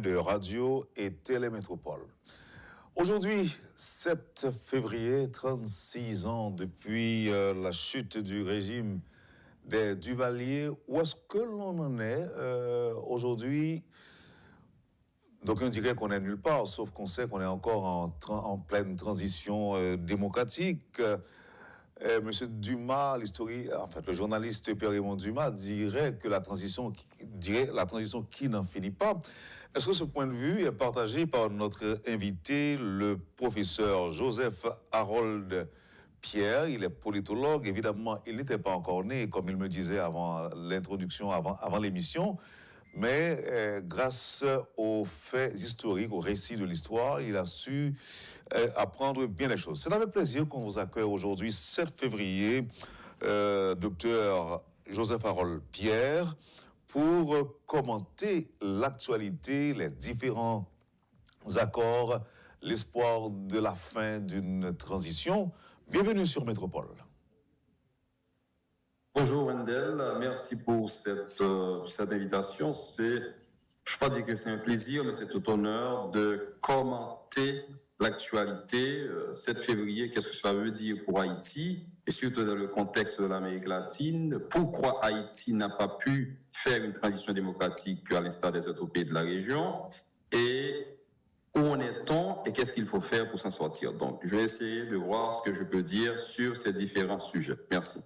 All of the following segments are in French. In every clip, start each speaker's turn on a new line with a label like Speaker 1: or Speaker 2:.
Speaker 1: de Radio et Télémétropole. Aujourd'hui, 7 février, 36 ans depuis la chute du régime des Duvalier. Où est-ce que l'on en est aujourd'hui? Donc on dirait qu'on est nulle part, sauf qu'on sait qu'on est encore en pleine transition démocratique. Monsieur Dumas, le journaliste Pierre-Raymond Dumas dirait que la transition qui n'en finit pas. Est-ce que ce point de vue est partagé par notre invité, le professeur Joseph Harold Pierre? Il est politologue. Évidemment, il n'était pas encore né, comme il me disait avant l'introduction, avant l'émission. Mais grâce aux faits historiques, aux récits de l'histoire, il a su apprendre bien les choses. C'est avec plaisir qu'on vous accueille aujourd'hui, 7 février, docteur Joseph Harold Pierre, pour commenter l'actualité, les différents accords, l'espoir de la fin d'une transition. Bienvenue sur Métropole.
Speaker 2: Bonjour Wendell, merci pour cette invitation. Je ne peux pas dire que c'est un plaisir, mais c'est tout honneur de commenter l'actualité. 7 février, qu'est-ce que cela veut dire pour Haïti, et surtout dans le contexte de l'Amérique latine. Pourquoi Haïti n'a pas pu faire une transition démocratique à l'instar des autres pays de la région, et où en est-on et qu'est-ce qu'il faut faire pour s'en sortir. Donc, je vais essayer de voir ce que je peux dire sur ces différents sujets. Merci.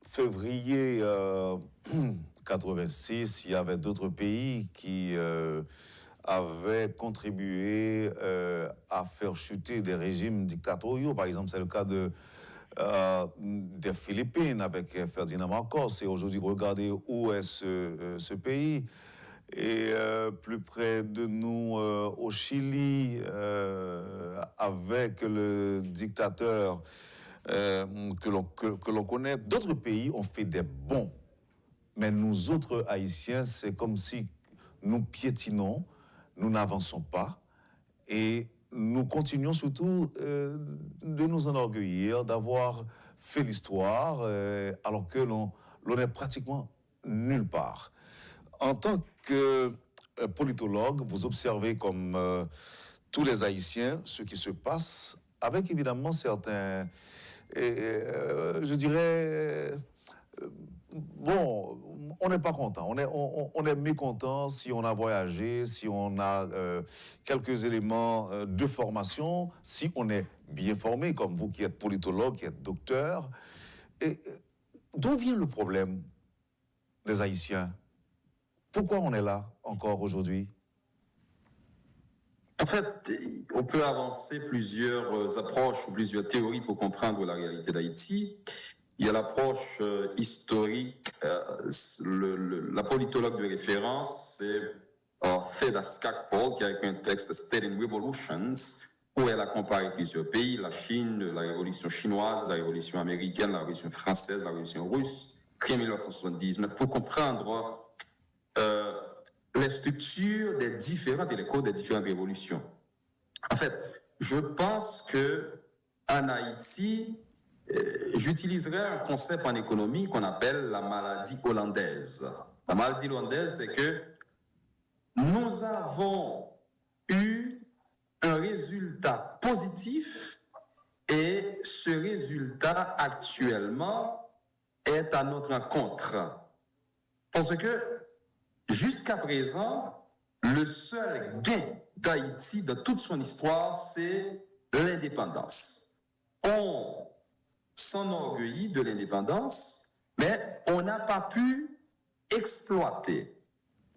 Speaker 1: Février 86, il y avait d'autres pays qui avaient contribué à faire chuter des régimes dictatoriaux. Par exemple, c'est le cas des Philippines avec Ferdinand Marcos. Et aujourd'hui, regardez où est ce pays. Et plus près de nous, au Chili, avec le dictateur que l'on connaît. D'autres pays ont fait des bons, mais nous autres Haïtiens, c'est comme si nous piétinons, nous n'avançons pas, et nous continuons surtout de nous enorgueillir, d'avoir fait l'histoire, alors que l'on est pratiquement nulle part. En tant que politologue, vous observez comme tous les Haïtiens ce qui se passe, avec évidemment certains... je dirais, bon, on n'est pas content. On est mécontent si on a voyagé, si on a quelques éléments de formation, si on est bien formé, comme vous qui êtes politologue, qui êtes docteur. Et d'où vient le problème des Haïtiens? Pourquoi on est là encore aujourd'hui?
Speaker 2: En fait, on peut avancer plusieurs approches ou plusieurs théories pour comprendre la réalité d'Haïti. Il y a l'approche historique, la politologue de référence, c'est Theda Skagpol, qui a écrit un texte State and Revolutions, où elle a comparé plusieurs pays, la Chine, la révolution chinoise, la révolution américaine, la révolution française, la révolution russe, créée en 1979, pour comprendre les structures des différentes et les codes des différentes révolutions. En fait, je pense que en Haïti, j'utiliserai un concept en économie qu'on appelle la maladie hollandaise. La maladie hollandaise, c'est que nous avons eu un résultat positif et ce résultat actuellement est à notre encontre. Parce que jusqu'à présent, le seul gain d'Haïti dans toute son histoire, c'est l'indépendance. On s'enorgueillit de l'indépendance, mais on n'a pas pu exploiter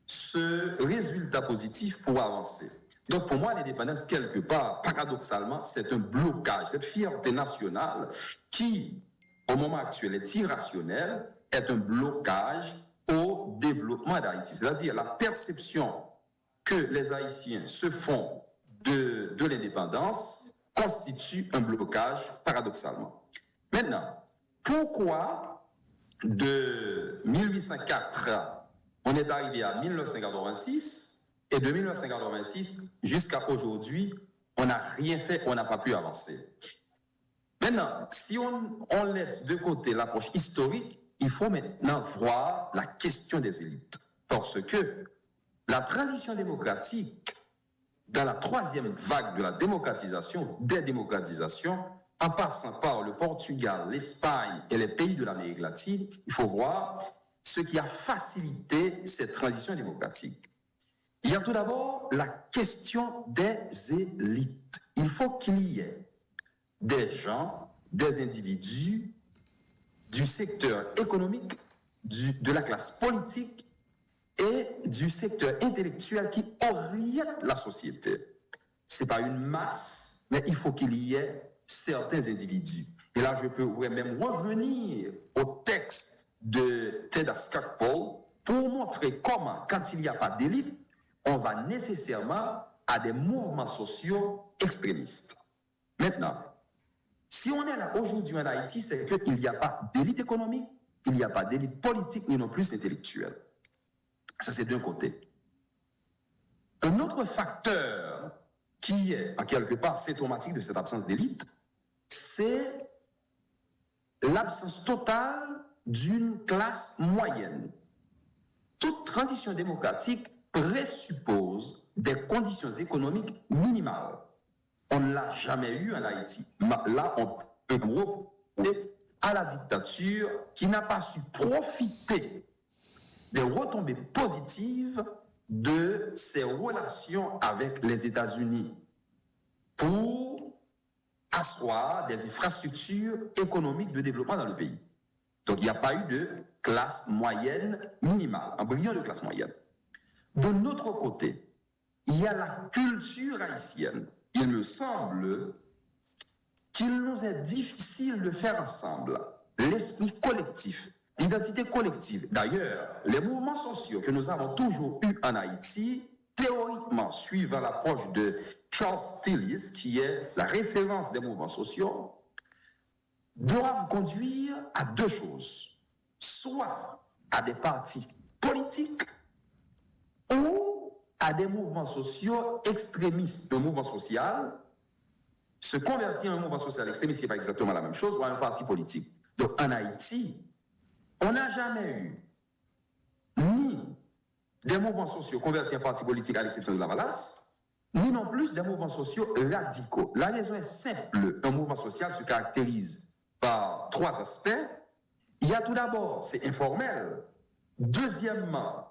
Speaker 2: ce résultat positif pour avancer. Donc pour moi, l'indépendance, quelque part, paradoxalement, c'est un blocage. Cette fierté nationale qui, au moment actuel, est irrationnelle, est un blocage au développement d'Haïti. C'est-à-dire la perception que les Haïtiens se font de l'indépendance constitue un blocage paradoxalement. Maintenant, pourquoi de 1804, on est arrivé à 1986 et de 1986 jusqu'à aujourd'hui, on n'a rien fait, on n'a pas pu avancer. Maintenant, si on laisse de côté l'approche historique, il faut maintenant voir la question des élites. Parce que la transition démocratique, dans la troisième vague de la démocratisation, des démocratisations, en passant par le Portugal, l'Espagne et les pays de l'Amérique latine, il faut voir ce qui a facilité cette transition démocratique. Il y a tout d'abord la question des élites. Il faut qu'il y ait des gens, des individus du secteur économique, de la classe politique et du secteur intellectuel qui oriente la société. Ce n'est pas une masse, mais il faut qu'il y ait certains individus. Et là, je peux même revenir au texte de Theda Skocpol pour montrer comment, quand il n'y a pas d'élite, on va nécessairement à des mouvements sociaux extrémistes. Maintenant, si on est là aujourd'hui en Haïti, c'est qu'il n'y a pas d'élite économique, il n'y a pas d'élite politique, ni non plus intellectuelle. Ça, c'est d'un côté. Un autre facteur qui est, en quelque part, symptomatique de cette absence d'élite, c'est l'absence totale d'une classe moyenne. Toute transition démocratique présuppose des conditions économiques minimales. On ne l'a jamais eu en Haïti. Là, on peut remonter à la dictature qui n'a pas su profiter des retombées positives de ses relations avec les États-Unis pour asseoir des infrastructures économiques de développement dans le pays. Donc, il n'y a pas eu de classe moyenne minimale, un brillant de classe moyenne. De notre côté, il y a la culture haïtienne. Il me semble qu'il nous est difficile de faire ensemble l'esprit collectif, l'identité collective. D'ailleurs, les mouvements sociaux que nous avons toujours eus en Haïti, théoriquement, suivant l'approche de Charles Tillis, qui est la référence des mouvements sociaux, doivent conduire à deux choses. Soit à des partis politiques ou à des mouvements sociaux extrémistes. Le mouvement social se convertir en un mouvement social extrémiste, ce n'est pas exactement la même chose, ou à un parti politique. Donc en Haïti, on n'a jamais eu ni des mouvements sociaux convertis en parti politique à l'exception de la Valace, ni non plus des mouvements sociaux radicaux. La raison est simple. Un mouvement social se caractérise par trois aspects. Il y a tout d'abord, c'est informel. Deuxièmement,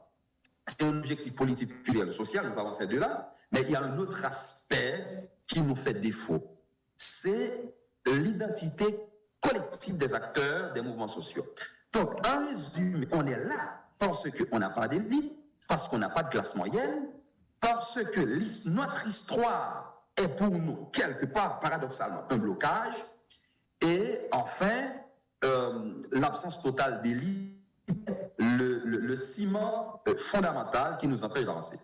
Speaker 2: c'est un objectif politique, culturel, social, nous avons ces deux-là. Mais il y a un autre aspect qui nous fait défaut. C'est l'identité collective des acteurs des mouvements sociaux. Donc, en résumé, on est là parce qu'on n'a pas d'élite, parce qu'on n'a pas de classe moyenne, parce que notre histoire est pour nous, quelque part, paradoxalement, un blocage. Et enfin, l'absence totale d'élite, le ciment fondamental qui nous empêche d'avancer.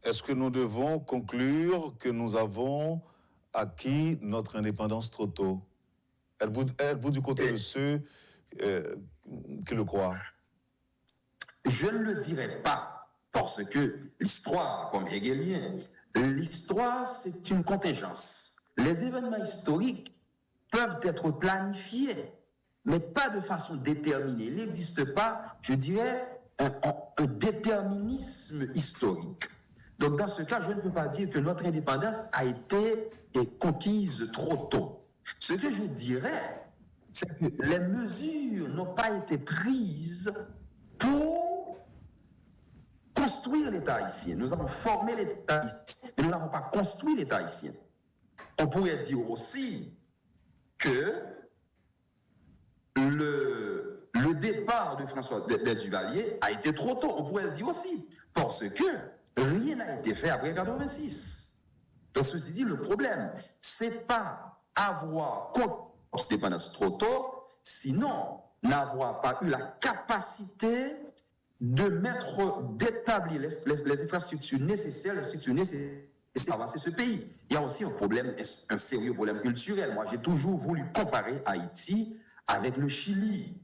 Speaker 1: Est-ce que nous devons conclure que nous avons acquis notre indépendance trop tôt? Êtes-vous du côté de ceux qui le croient?
Speaker 2: Je ne le dirais pas, parce que l'histoire, comme hegelien, l'histoire, c'est une contingence. Les événements historiques peuvent être planifiés, mais pas de façon déterminée. Il n'existe pas, je dirais, un déterminisme historique. Donc, dans ce cas, je ne peux pas dire que notre indépendance a été conquise trop tôt. Ce que je dirais, c'est que les mesures n'ont pas été prises pour construire l'État haïtien. Nous avons formé l'État haïtien, mais nous n'avons pas construit l'État haïtien. On pourrait dire aussi que le départ de François Duvalier a été trop tôt. On pourrait le dire aussi, parce que rien n'a été fait après 1986. Donc, ceci dit, le problème, c'est pas avoir l'indépendance trop tôt, sinon n'avoir pas eu la capacité d'établir les infrastructures nécessaires, les structures nécessaires pour avancer ce pays. Il y a aussi un problème, un sérieux problème culturel. Moi, j'ai toujours voulu comparer Haïti avec le Chili.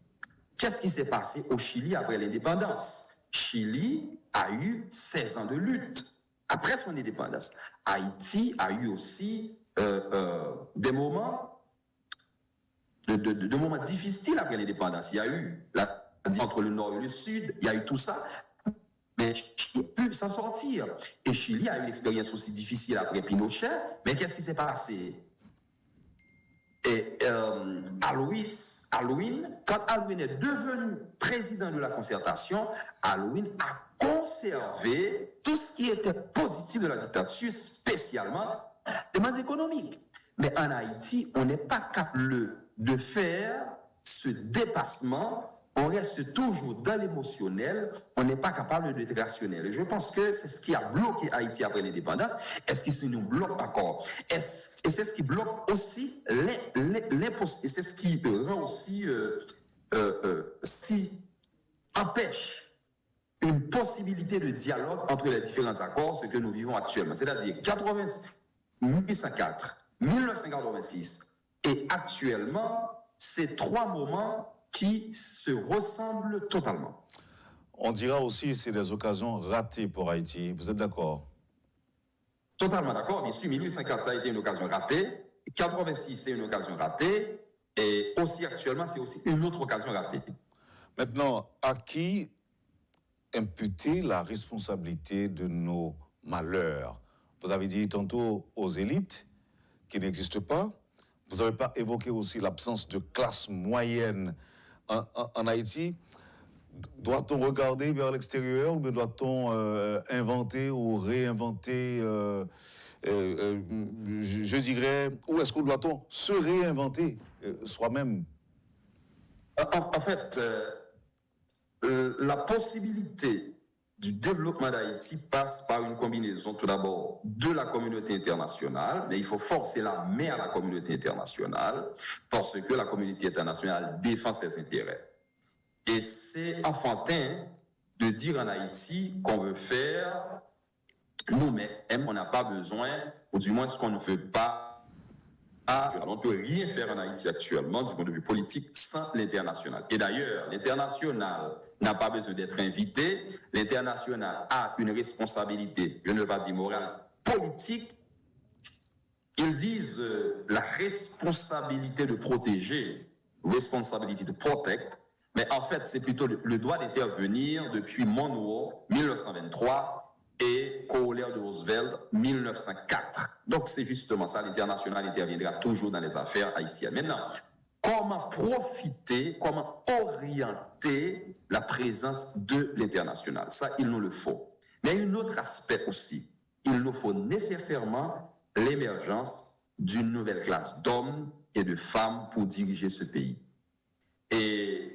Speaker 2: Qu'est-ce qui s'est passé au Chili après l'indépendance? Chili a eu 16 ans de lutte après son indépendance. Haïti a eu aussi des moments de moments difficiles après l'indépendance. Il y a eu la entre le nord et le sud, il y a eu tout ça. Mais Mais Chili a pu s'en sortir. Et Chili a eu une expérience aussi difficile après Pinochet. Mais qu'est-ce qui s'est passé? Et quand Alwin est devenu président de la concertation, Alwin a conservé tout ce qui était positif de la dictature, spécialement les bases économiques. Mais en Haïti, on n'est pas capable de faire ce dépassement. On reste toujours dans l'émotionnel, on n'est pas capable d'être rationnel. Et je pense que c'est ce qui a bloqué Haïti après l'indépendance. Est-ce que ça nous bloque encore? Et c'est ce qui bloque aussi l'impossibilité, et c'est ce qui rend aussi, si empêche une possibilité de dialogue entre les différents accords, ce que nous vivons actuellement. C'est-à-dire 1804, 1986 et actuellement, ces trois moments qui se ressemblent totalement.
Speaker 1: On dira aussi que c'est des occasions ratées pour Haïti. Vous êtes d'accord?
Speaker 2: Totalement d'accord. Bien sûr, 1804, ça a été une occasion ratée. 86, c'est une occasion ratée. Et aussi actuellement, c'est aussi une autre occasion ratée.
Speaker 1: Maintenant, à qui imputer la responsabilité de nos malheurs? Vous avez dit tantôt aux élites qui n'existent pas. Vous n'avez pas évoqué aussi l'absence de classe moyenne en Haïti. Doit-on regarder vers l'extérieur ou doit-on inventer ou réinventer, je dirais, ou est-ce qu'on doit-on se réinventer soi-même?
Speaker 2: En fait, la possibilité du développement d'Haïti passe par une combinaison tout d'abord de la communauté internationale, mais il faut forcer la main à la communauté internationale parce que la communauté internationale défend ses intérêts. Et c'est enfantin de dire en Haïti qu'on veut faire nous-mêmes, on n'a pas besoin, ou du moins ce qu'on ne veut pas. On ne peut rien faire en Haïti actuellement du point de vue politique sans l'international. Et d'ailleurs, l'international n'a pas besoin d'être invité. L'international a une responsabilité, je ne veux pas dire morale, politique. Ils disent la responsabilité de protéger, responsabilité de protect, mais en fait, c'est plutôt le droit d'intervenir depuis Monroe, 1923, et Corollaire de Roosevelt, 1904. Donc, c'est justement ça, l'international interviendra toujours dans les affaires haïtiennes. Maintenant, comment profiter, comment orienter la présence de l'international? Ça, il nous le faut. Mais il y a un autre aspect aussi. Il nous faut nécessairement l'émergence d'une nouvelle classe d'hommes et de femmes pour diriger ce pays. Et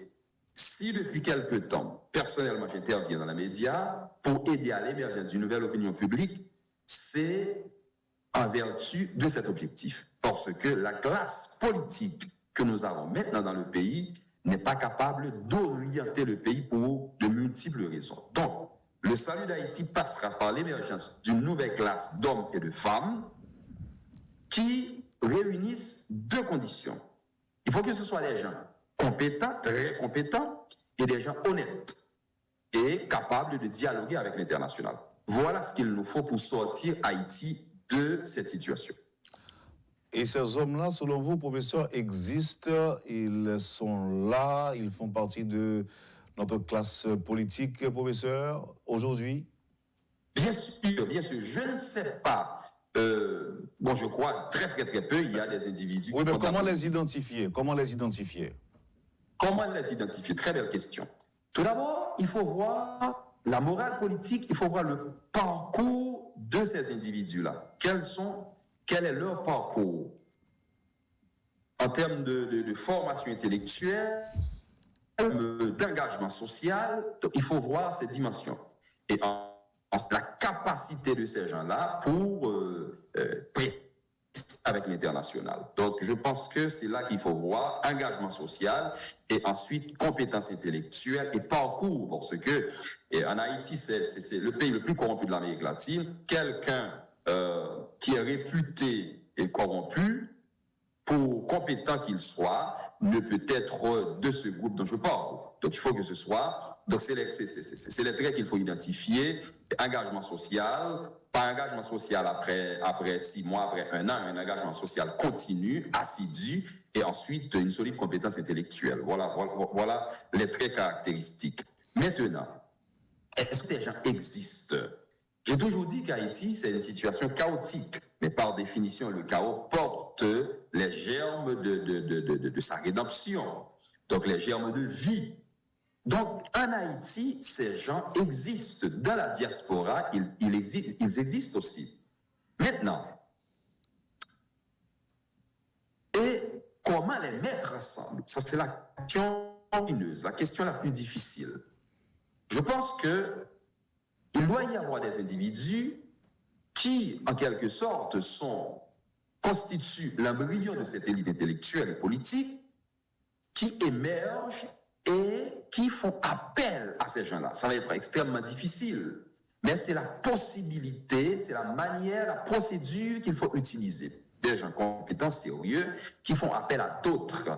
Speaker 2: si depuis quelque temps, personnellement, j'interviens dans les médias pour aider à l'émergence d'une nouvelle opinion publique, c'est en vertu de cet objectif. Parce que la classe politique que nous avons maintenant dans le pays n'est pas capable d'orienter le pays pour de multiples raisons. Donc, le salut d'Haïti passera par l'émergence d'une nouvelle classe d'hommes et de femmes qui réunissent deux conditions. Il faut que ce soit des gens compétents, très compétents, et des gens honnêtes et capables de dialoguer avec l'international. Voilà ce qu'il nous faut pour sortir Haïti de cette situation.
Speaker 1: Et ces hommes-là, selon vous, professeur, existent, ils sont là, ils font partie de notre classe politique, professeur, aujourd'hui?
Speaker 2: Bien sûr, bien sûr. Je ne sais pas. Bon, je crois très peu, il y a des individus...
Speaker 1: Oui, mais comment les identifier? Comment les identifier?
Speaker 2: Comment les identifier? Très belle question. Tout d'abord, il faut voir la morale politique, il faut voir le parcours de ces individus-là. Quel est leur parcours en termes de formation intellectuelle, d'engagement social? Donc, il faut voir ces dimensions. Et la capacité de ces gens-là pour avec l'international. Donc, je pense que c'est là qu'il faut voir engagement social et ensuite compétences intellectuelles et parcours, parce que en Haïti, c'est le pays le plus corrompu de l'Amérique latine. Quelqu'un qui est réputé et corrompu, pour compétent qu'il soit, ne peut être de ce groupe dont je parle. Donc, il faut que ce soit... Donc, c'est les traits qu'il faut identifier. Engagement social, pas engagement social après 6 mois, après 1 an, un engagement social continu, assidu, et ensuite une solide compétence intellectuelle. Voilà les traits caractéristiques. Maintenant, Est-ce que ces gens existent? J'ai toujours dit qu'Haïti, c'est une situation chaotique, mais par définition, le chaos porte les germes de sa rédemption, donc les germes de vie. Donc, en Haïti, ces gens existent. Dans la diaspora, ils existent aussi. Maintenant, et comment les mettre ensemble? Ça, c'est la question épineuse, la question la plus difficile. Je pense qu'il doit y avoir des individus qui, en quelque sorte, constituent l'embryon de cette élite intellectuelle et politique, qui émergent et qui font appel à ces gens-là. Ça va être extrêmement difficile, mais c'est la possibilité, c'est la manière, la procédure qu'il faut utiliser. Des gens compétents, sérieux, qui font appel à d'autres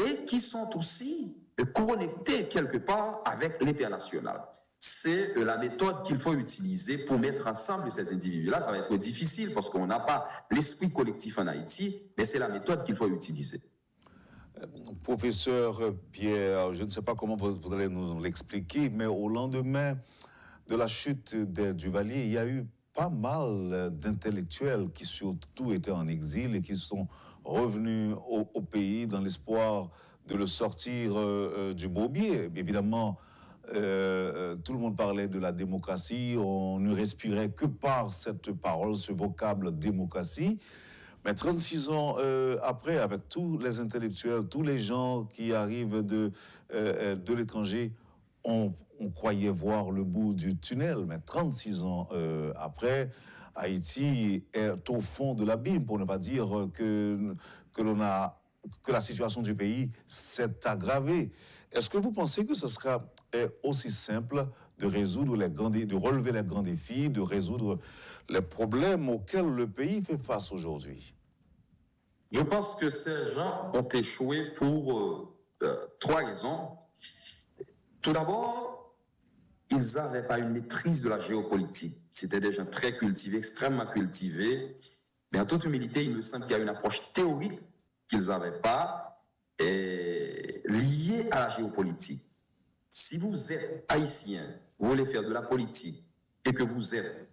Speaker 2: et qui sont aussi connectés quelque part avec l'international. C'est la méthode qu'il faut utiliser pour mettre ensemble ces individus-là. Ça va être difficile parce qu'on n'a pas l'esprit collectif en Haïti, mais c'est la méthode qu'il faut utiliser.
Speaker 1: Professeur Pierre, je ne sais pas comment vous allez nous l'expliquer, mais au lendemain de la chute des Duvalier, il y a eu pas mal d'intellectuels qui surtout étaient en exil et qui sont revenus au pays dans l'espoir de le sortir du bourbier. Évidemment, tout le monde parlait de la démocratie, on ne respirait que par cette parole, ce vocable démocratie. Mais 36 ans après, avec tous les intellectuels, tous les gens qui arrivent de l'étranger, on croyait voir le bout du tunnel. Mais 36 ans après, Haïti est au fond de l'abîme, pour ne pas dire que la situation du pays s'est aggravée. Est-ce que vous pensez que ce sera aussi simple de relever les grands défis, de résoudre les problèmes auxquels le pays fait face aujourd'hui?
Speaker 2: Je pense que ces gens ont échoué pour 3 raisons. Tout d'abord, ils n'avaient pas une maîtrise de la géopolitique. C'était des gens très cultivés, extrêmement cultivés. Mais en toute humilité, il me semble qu'il y a une approche théorique qu'ils n'avaient pas liée à la géopolitique. Si vous êtes haïtien, vous voulez faire de la politique et que vous êtes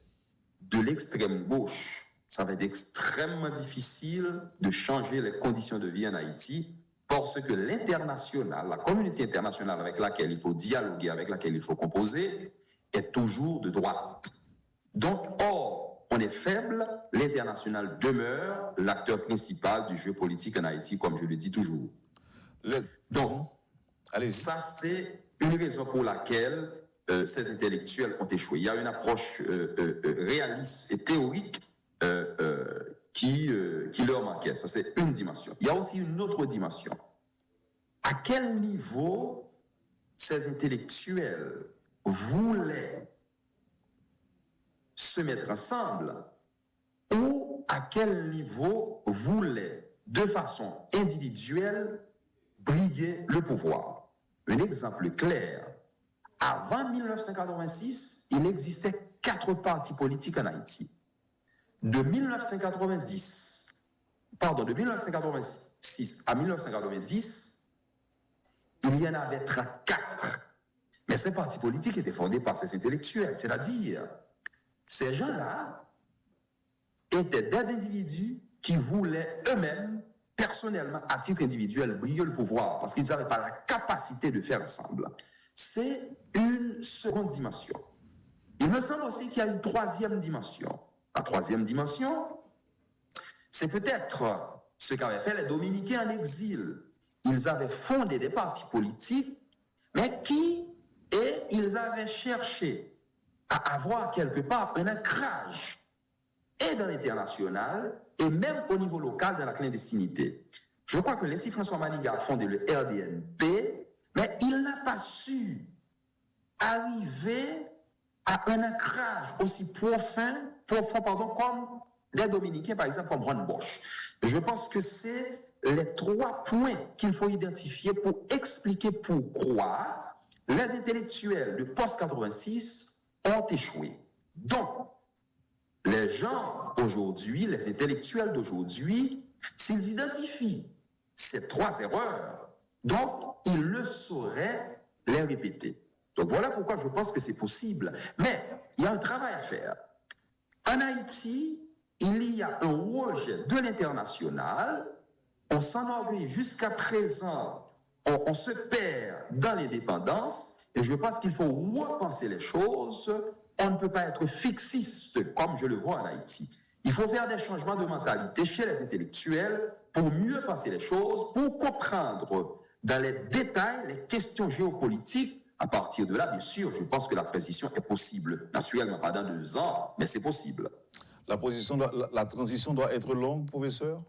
Speaker 2: de l'extrême gauche, ça va être extrêmement difficile de changer les conditions de vie en Haïti parce que l'international, la communauté internationale avec laquelle il faut dialoguer, avec laquelle il faut composer, est toujours de droite. Donc, or, on est faible, l'international demeure l'acteur principal du jeu politique en Haïti, comme je le dis toujours. Donc, ça, c'est une raison pour laquelle ces intellectuels ont échoué. Il y a une approche réaliste et théorique qui leur manquait. Ça, c'est une dimension. Il y a aussi une autre dimension. À quel niveau ces intellectuels voulaient se mettre ensemble ou à quel niveau voulaient, de façon individuelle, briguer le pouvoir. Un exemple clair. Avant 1986, il existait 4 partis politiques en Haïti. De 1986 à 1990, il y en avait 34. Mais ces partis politiques étaient fondés par ces intellectuels. C'est-à-dire, ces gens-là étaient des individus qui voulaient eux-mêmes, personnellement, à titre individuel, briller le pouvoir parce qu'ils n'avaient pas la capacité de faire ensemble. C'est une seconde dimension. Il me semble aussi qu'il y a une troisième dimension. La troisième dimension, c'est peut-être ce qu'avaient fait les Dominicains en exil. Ils avaient fondé des partis politiques, mais ils avaient cherché à avoir quelque part un ancrage et dans l'international et même au niveau local dans la clandestinité. Je crois que Leslie François Maniga a fondé le RDNP, mais il n'a pas su arriver à un ancrage aussi profond comme les Dominicains, par exemple, comme Ron Bosch. Je pense que c'est les 3 points qu'il faut identifier pour expliquer pourquoi les intellectuels de post-86 ont échoué. Donc, les gens aujourd'hui, les intellectuels d'aujourd'hui, s'ils identifient ces 3 erreurs, donc ils le sauraient les répéter. Donc voilà pourquoi je pense que c'est possible. Mais il y a un travail à faire. En Haïti, il y a un rejet de l'international. On s'enorgueillit jusqu'à présent. On se perd dans l'indépendance. Et je pense qu'il faut repenser les choses. On ne peut pas être fixiste comme je le vois en Haïti. Il faut faire des changements de mentalité chez les intellectuels pour mieux penser les choses, pour comprendre dans les détails les questions géopolitiques. À partir de là, bien sûr, je pense que la transition est possible. Naturellement, pas dans 2 ans, mais c'est possible.
Speaker 1: La transition doit être longue, professeur?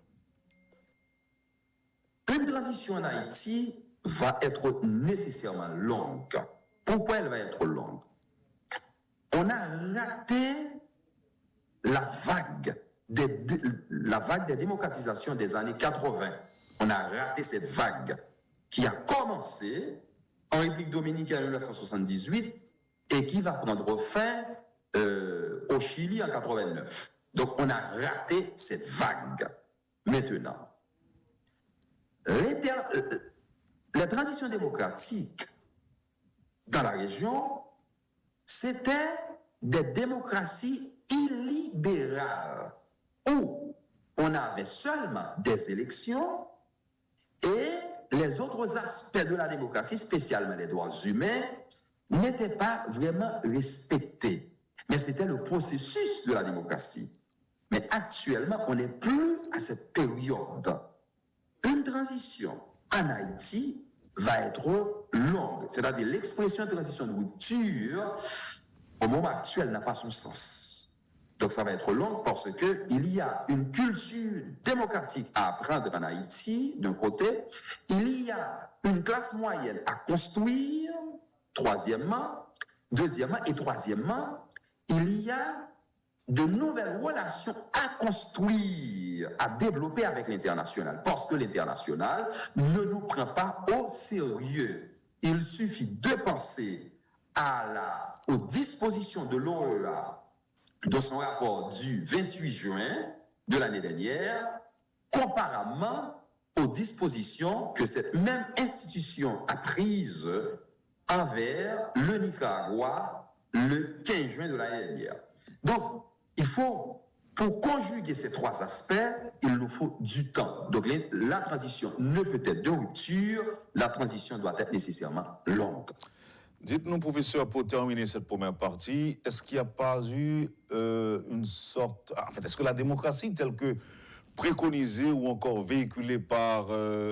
Speaker 2: Une transition en Haïti va être nécessairement longue. Pourquoi elle va être longue? On a raté la vague des démocratisations des années 80. On a raté cette vague qui a commencé en République dominicaine en 1978 et qui va prendre fin au Chili en 89. Donc on a raté cette vague. Maintenant, les transitions démocratiques dans la région, c'était des démocraties illibérales où on avait seulement des élections et les autres aspects de la démocratie, spécialement les droits humains, n'étaient pas vraiment respectés. Mais c'était le processus de la démocratie. Mais actuellement, on n'est plus à cette période. Une transition en Haïti va être longue. C'est-à-dire l'expression de transition de rupture, au moment actuel, n'a pas son sens. Donc ça va être long parce qu'il y a une culture démocratique à apprendre en Haïti, d'un côté. Il y a une classe moyenne à construire, troisièmement. Deuxièmement et troisièmement, il y a de nouvelles relations à construire, à développer avec l'international. Parce que l'international ne nous prend pas au sérieux. Il suffit de penser aux dispositions de l'OEA dans son rapport du 28 juin de l'année dernière, comparément aux dispositions que cette même institution a prises envers le Nicaragua le 15 juin de l'année dernière. Donc, il faut, pour conjuguer ces 3 aspects, il nous faut du temps. Donc, la transition ne peut être de rupture, la transition doit être nécessairement longue.
Speaker 1: Dites-nous, professeur, pour terminer cette première partie, est-ce qu'il n'y a pas eu une sorte... En fait, est-ce que la démocratie telle que préconisée ou encore véhiculée par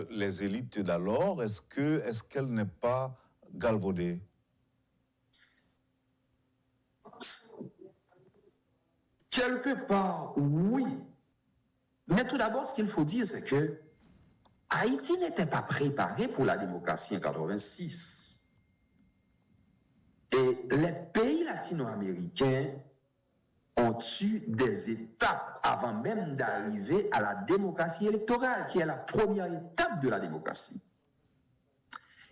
Speaker 1: les élites d'alors, est-ce qu'elle n'est pas galvaudée?
Speaker 2: Quelque part, oui. Mais tout d'abord, ce qu'il faut dire, c'est que Haïti n'était pas préparé pour la démocratie en 1986. Et les pays latino-américains ont eu des étapes avant même d'arriver à la démocratie électorale, qui est la première étape de la démocratie.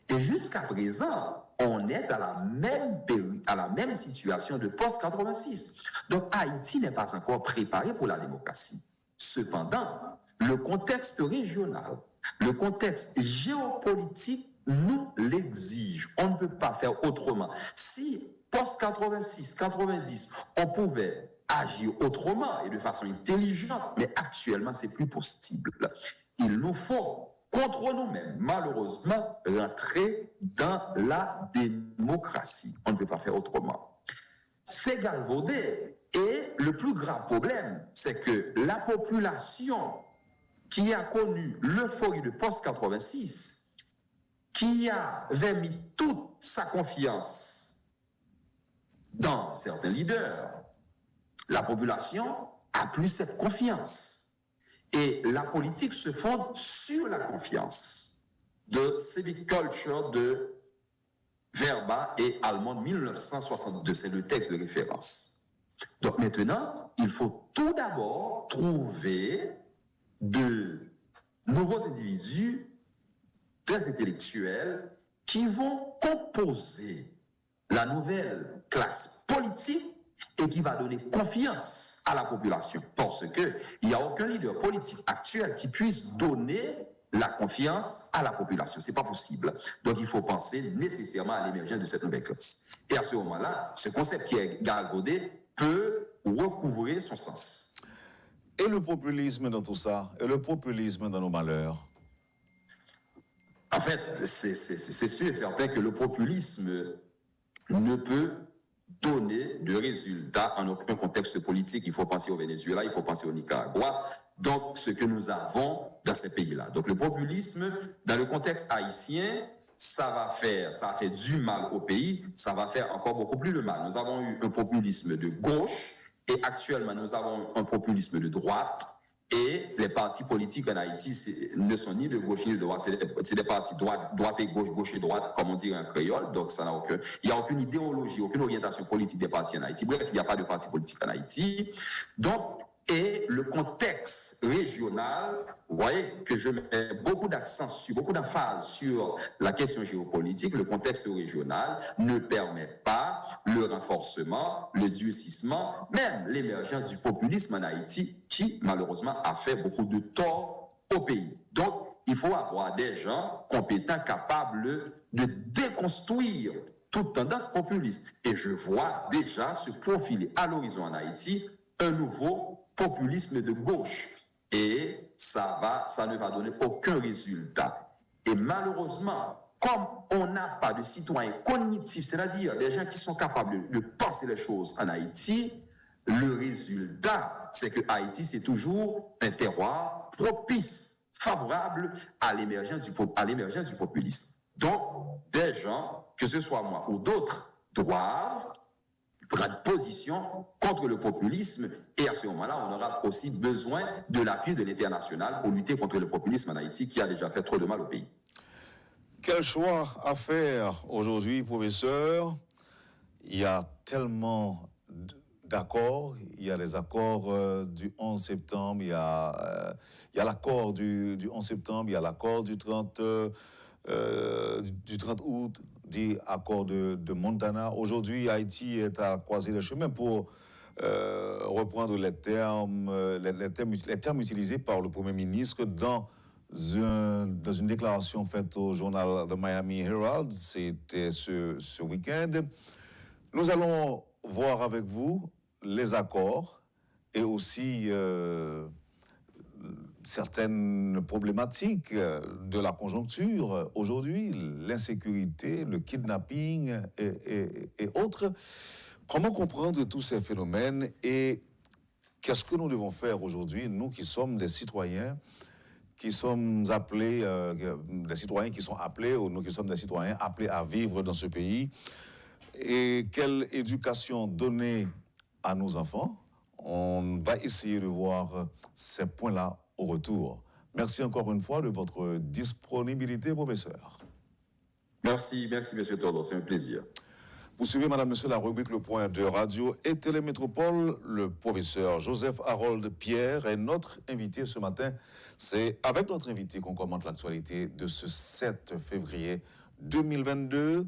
Speaker 2: Et jusqu'à présent, on est à la même situation de post-86. Donc Haïti n'est pas encore préparé pour la démocratie. Cependant, le contexte régional, le contexte géopolitique nous l'exige. On ne peut pas faire autrement. Si post-86, 90, on pouvait agir autrement et de façon intelligente, mais actuellement, c'est plus possible. Il nous faut, contre nous-mêmes, malheureusement, rentrer dans la démocratie. On ne peut pas faire autrement. C'est galvaudé. Et le plus grave problème, c'est que la population qui a connu l'euphorie de post-86, qui avait mis toute sa confiance dans certains leaders, la population a plus cette confiance. Et la politique se fonde sur la confiance de civic culture de Verba et Allemande 1962. C'est le texte de référence. Donc maintenant, il faut tout d'abord trouver de nouveaux individus très intellectuels qui vont composer la nouvelle classe politique et qui va donner confiance à la population. Parce qu'il n'y a aucun leader politique actuel qui puisse donner la confiance à la population. Ce n'est pas possible. Donc, il faut penser nécessairement à l'émergence de cette nouvelle classe. Et à ce moment-là, ce concept qui est galvaudé peut recouvrer son sens.
Speaker 1: Et le populisme dans tout ça, et le populisme dans nos malheurs?
Speaker 2: En fait, c'est sûr et certain que le populisme ne peut donner de résultats en aucun contexte politique. Il faut penser au Venezuela, il faut penser au Nicaragua. Donc, ce que nous avons dans ces pays-là. Donc, le populisme, dans le contexte haïtien, ça a fait du mal au pays, ça va faire encore beaucoup plus de mal. Nous avons eu un populisme de gauche et actuellement, nous avons un populisme de droite. Et les partis politiques en Haïti ne sont ni de gauche ni de droite, c'est des partis droite et gauche, gauche et droite, comme on dit en créole. Donc, il n'y a aucune idéologie, aucune orientation politique des partis en Haïti. Bref, il n'y a pas de parti politique en Haïti. Donc, et le contexte régional, vous voyez que je mets beaucoup d'accent beaucoup d'emphase sur la question géopolitique. Le contexte régional ne permet pas le renforcement, le durcissement, même l'émergence du populisme en Haïti qui, malheureusement, a fait beaucoup de tort au pays. Donc, il faut avoir des gens compétents, capables de déconstruire toute tendance populiste. Et je vois déjà se profiler à l'horizon en Haïti un nouveau populisme de gauche. Et ça ne va donner aucun résultat. Et malheureusement, comme on n'a pas de citoyens cognitifs, c'est-à-dire des gens qui sont capables de penser les choses en Haïti, le résultat, c'est que Haïti, c'est toujours un terroir propice, favorable à l'émergence du populisme. Donc, des gens, que ce soit moi ou d'autres, doivent prendre position contre le populisme, et à ce moment-là, on aura aussi besoin de l'appui de l'international pour lutter contre le populisme en Haïti qui a déjà fait trop de mal au pays.
Speaker 1: Quel choix à faire aujourd'hui, professeur? Il y a tellement d'accords. Il y a les accords du 11 septembre, il y a l'accord du 11 septembre, il y a l'accord du 30 août, dit accord de Montana. Aujourd'hui, Haïti est à croiser le chemin pour reprendre les termes utilisés par le Premier ministre dans une déclaration faite au journal The Miami Herald. C'était ce week-end. Nous allons voir avec vous les accords et aussi certaines problématiques de la conjoncture aujourd'hui, l'insécurité, le kidnapping et autres. Comment comprendre tous ces phénomènes et qu'est-ce que nous devons faire aujourd'hui, nous qui sommes des citoyens, qui sommes appelés, des citoyens qui sont appelés, ou nous qui sommes des citoyens appelés à vivre dans ce pays, et quelle éducation donner à nos enfants? On va essayer de voir ces points-là au retour. Merci encore une fois de votre disponibilité, professeur.
Speaker 2: Merci, monsieur Tordon, c'est un plaisir.
Speaker 1: Vous suivez, madame, monsieur, la rubrique Le Point de Radio et Télémétropole. Le professeur Joseph Harold Pierre est notre invité ce matin. C'est avec notre invité qu'on commente l'actualité de ce 7 février 2022,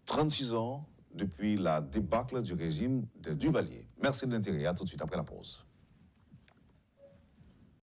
Speaker 1: 36 ans depuis la débâcle du régime des Duvalier. Merci de l'intérêt. À tout de suite après la pause.